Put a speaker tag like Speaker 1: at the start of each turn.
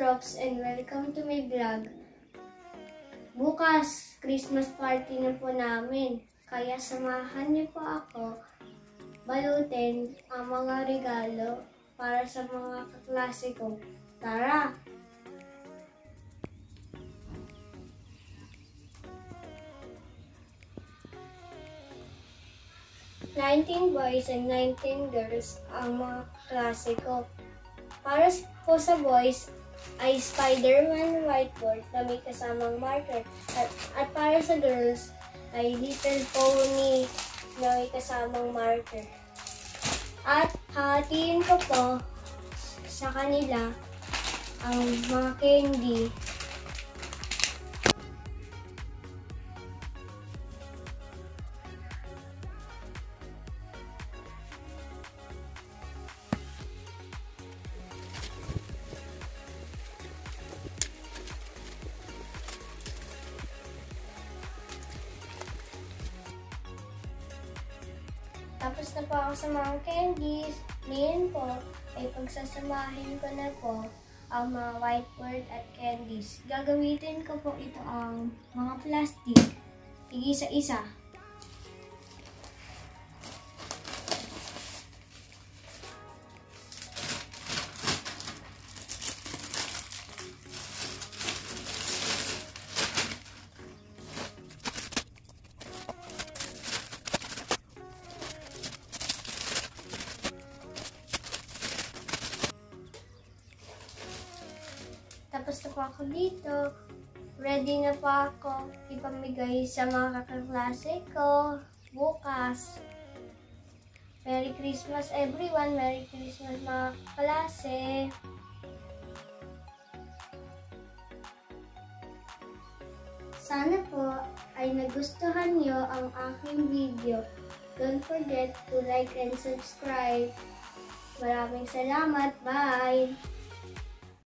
Speaker 1: Rox and welcome to my vlog. Bukas, Christmas party na po namin. Kaya samahan niyo po ako balutin ang mga regalo para sa mga kaklase ko. Tara! 19 boys and 19 girls ang mga klase ko. Para po sa boys ay Spider-Man whiteboard na may kasamang marker. At para sa girls ay Little Pony na may kasamang marker. At hahatiin ko po sa kanila ang mga candy. Tapos na po ako sa mga candies. Ngayon po ay pagsasamahin ko na po ang mga whiteboard at candies. Gagamitin ko po ito ang mga plastic. Igisa-isa. Tapos na po ako dito. Ready na po ako ipamigay sa mga kaklase ko bukas. Merry Christmas everyone! Merry Christmas mga kaklase! Sana po ay nagustuhan nyo ang aking video. Don't forget to like and subscribe. Maraming salamat! Bye!